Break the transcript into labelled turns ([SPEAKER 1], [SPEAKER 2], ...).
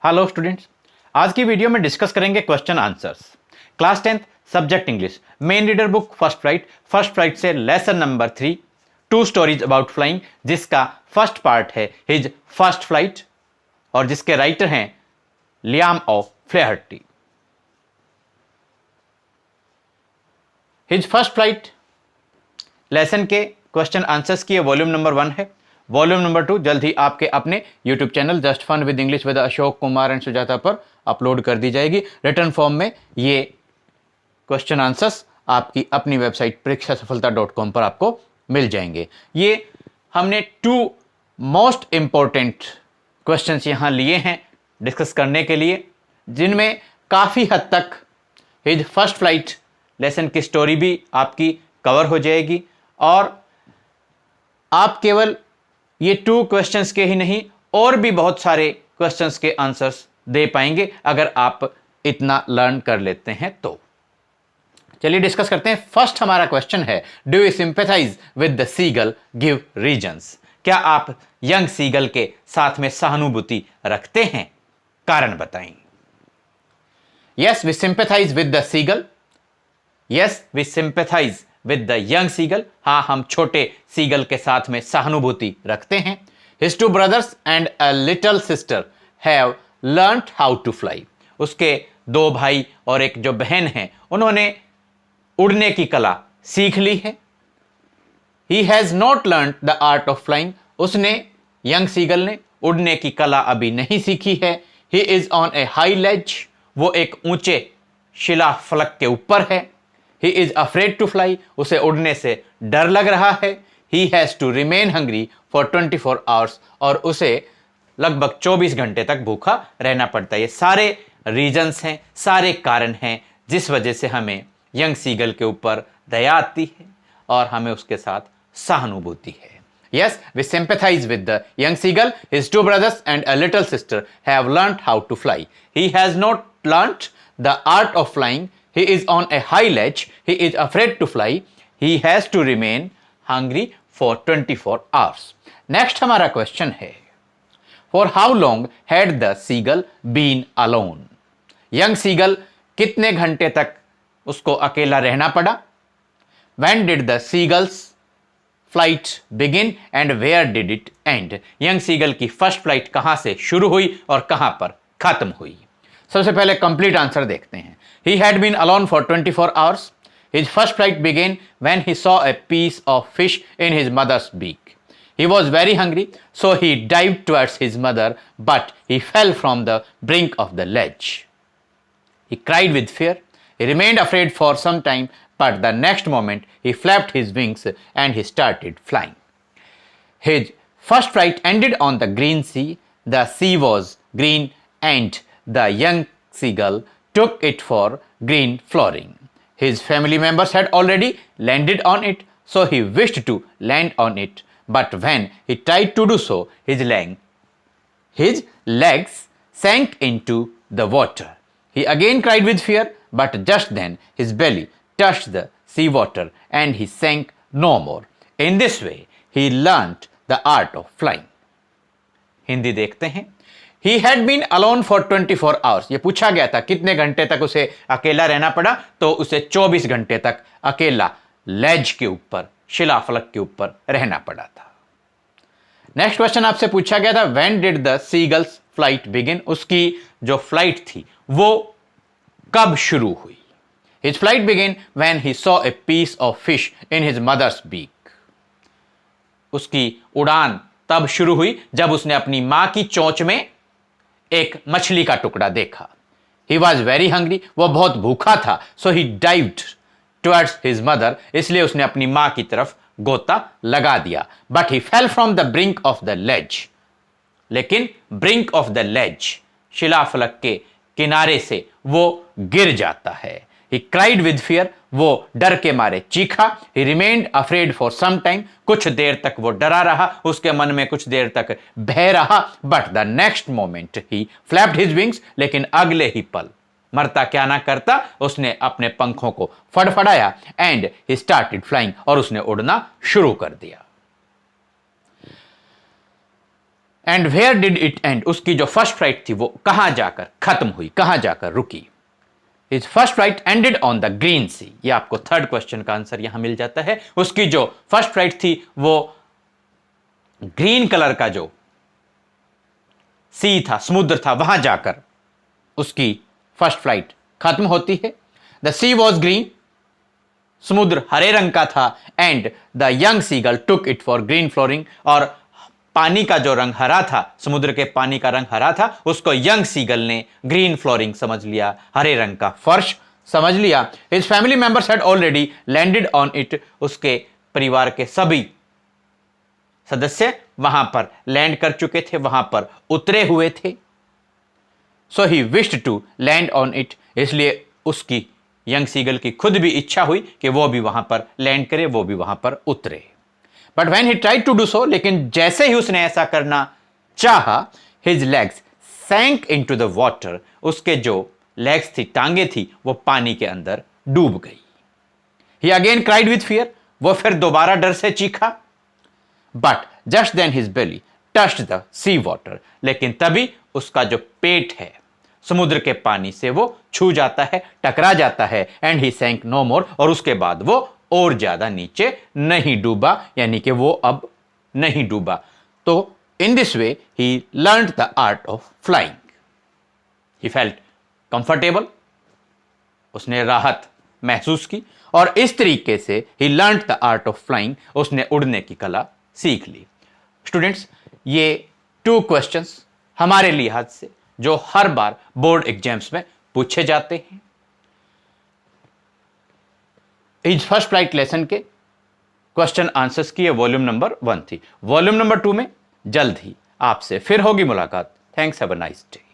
[SPEAKER 1] Hello students, आज की video में डिस्कस करेंगे question answers. Class 10th subject English, main reader book first flight से lesson number 3 two stories about flying, जिसका first part है his first flight और जिसके राइटर हैं Liam of Flaherty. His first flight lesson के question answers की volume number 1 है। Volume number 2 जल्द ही आपके अपने YouTube channel just fun with English with Ashok Kumar and Sujata पर अपलोड कर दी जाएगी। रिटर्न फॉर्म में ये क्वेश्चन आंसर्स आपकी अपनी वेबसाइट परीक्षासफलता.com पर आपको मिल जाएंगे। ये हमने 2 मोस्ट इंपॉर्टेंट क्वेश्चंस यहां लिए हैं डिस्कस करने के लिए, जिनमें काफ़ी हद तक हिज फर्स्ट फ्लाइट लेसन की स्टोरी भी आपकी कवर हो जाएगी और आप केवल ये 2 क्वेश्चंस के ही नहीं और भी बहुत सारे क्वेश्चंस के आंसर्स दे पाएंगे अगर आप इतना लर्न कर लेते हैं तो। चलिए डिस्कस करते हैं। फर्स्ट हमारा क्वेश्चन है, do you sympathise with the seagull, give reasons. क्या आप यंग सीगल के साथ में सहानुभूति रखते हैं? कारण बताएं। Yes we sympathise with the seagull. Yes we sympathise with the young seagull. हाँ, हम छोटे सीगल के साथ में सहानुभूति रखते हैं। His 2 brothers and a little sister have learned how to fly. उसके 2 भाई और एक जो बहन है उन्होंने उड़ने की कला सीख ली है। He has not learned the art of flying. उसने, यंग सीगल ने, उड़ने की कला अभी नहीं सीखी है। He is on a high ledge. वो एक ऊंचे शिला फलक के ऊपर है। He is afraid to fly. उसे उड़ने से डर लग रहा है। He has to remain hungry for 24 hours. और उसे लगभग 24 घंटे तक भूखा रहना पड़ता है। ये सारे रीजंस हैं, सारे कारण हैं जिस वजह से हमें यंग सीगल के ऊपर दया आती है और हमें उसके साथ सहानुभूति है। Yes, we sympathize with the young seagull. His 2 brothers and a little sister have learned how to fly. He has not learnt the art of flying. He is on a high ledge. He is afraid to fly. He has to remain hungry for 24 hours. Next हमारा question है, For how long had the seagull been alone? Young seagull कितने घंटे तक उसको अकेला रहना पड़ा? When did the seagull's flight begin and where did it end? Young seagull की फर्स्ट फ्लाइट कहां से शुरू हुई और कहां पर खत्म हुई? सबसे पहले कंप्लीट आंसर देखते हैं। He had been alone for 24 hours. His first flight began when he saw a piece of fish in his mother's beak. He was very hungry, so he dived towards his mother, but he fell from the brink of the ledge. He cried with fear. He remained afraid for some time, but the next moment he flapped his wings and he started flying. His first flight ended on the green sea. The sea was green and the young seagull took it for green flooring. His family members had already landed on it, so he wished to land on it. But when he tried to do so, his legs sank into the water. He again cried with fear, but just then his belly touched the sea water and he sank no more. In this way, he learnt the art of flying. Hindi देखते हैं। He had been alone for 24 hours. ये पूछा गया था कितने घंटे तक उसे अकेला रहना पड़ा, तो उसे 24 घंटे तक अकेला लेज के ऊपर, शिलाफलक के ऊपर रहना पड़ा था। नेक्स्ट क्वेश्चन आपसे पूछा गया था, When did the seagull's flight begin? उसकी जो फ्लाइट थी वो कब शुरू हुई? His flight began when he saw a piece of fish in his mother's beak. उसकी उड़ान तब शुरू हुई जब उसने अपनी मां की चोंच में एक मछली का टुकड़ा देखा। He was very hungry. वो बहुत भूखा था। So he dived towards his mother. इसलिए उसने अपनी मां की तरफ गोता लगा दिया। But he fell from the brink of the ledge. लेकिन brink of the ledge, शिलाफलक के किनारे से वो गिर जाता है। He cried with fear. वो डर के मारे चीखा। He remained afraid for some time. कुछ देर तक वो डरा रहा, उसके मन में कुछ देर तक भय रहा। But the next moment he flapped his wings. लेकिन अगले ही पल, मरता क्या ना करता, उसने अपने पंखों को फड़फड़ाया and he started flying. और उसने उड़ना शुरू कर दिया। And where did it end, उसकी जो फर्स्ट फ्लाइट थी वो कहां जाकर खत्म हुई, कहां जाकर रुकी। His first flight ended on the green sea, ये आपको थर्ड क्वेश्चन का आंसर यहां मिल जाता है। उसकी जो फर्स्ट फ्लाइट थी वो ग्रीन कलर का जो सी था, समुद्र था, वहां जाकर उसकी फर्स्ट फ्लाइट खत्म होती है। द सी वॉज ग्रीन, समुद्र हरे रंग का था। And the young seagull took it for green flooring, और पानी का जो रंग हरा था, समुद्र के पानी का रंग हरा था, उसको यंग सीगल ने ग्रीन फ्लोरिंग समझ लिया, हरे रंग का फर्श समझ लिया। His family members had already landed on it, उसके परिवार के सभी सदस्य वहां पर लैंड कर चुके थे, वहां पर उतरे हुए थे। So he wished to land on it, इसलिए उसकी यंग सीगल की खुद भी इच्छा हुई कि वो भी वहां पर लैंड करे, वो भी वहां पर उतरे। But when he tried to do so, लेकिन जैसे ही उसने ऐसा करना चाहा, his legs sank into the water, उसके जो लेग्स थी, टांगे थी, वो पानी के अंदर डूब गई। He again cried with fear, वो फिर दोबारा डर से चीखा। But just then his belly touched the sea water, लेकिन तभी उसका जो पेट है समुद्र के पानी से वो छू जाता है, टकरा जाता है। एंड ही सैंक नो मोर, और उसके बाद वो और ज्यादा नीचे नहीं डूबा, यानी कि वो अब नहीं डूबा। तो in this way he learned the art of flying. He felt comfortable, उसने राहत महसूस की, और इस तरीके से he learned the art of flying, उसने उड़ने की कला सीख ली। स्टूडेंट्स, ये 2 क्वेश्चंस हमारे लिहाज से जो हर बार बोर्ड एग्जाम्स में पूछे जाते हैं। इस फर्स्ट फ्लाइट लेसन के क्वेश्चन आंसर्स की ये वॉल्यूम नंबर 1 थी। वॉल्यूम नंबर 2 में जल्द ही आपसे फिर होगी मुलाकात। Thanks, have a nice day.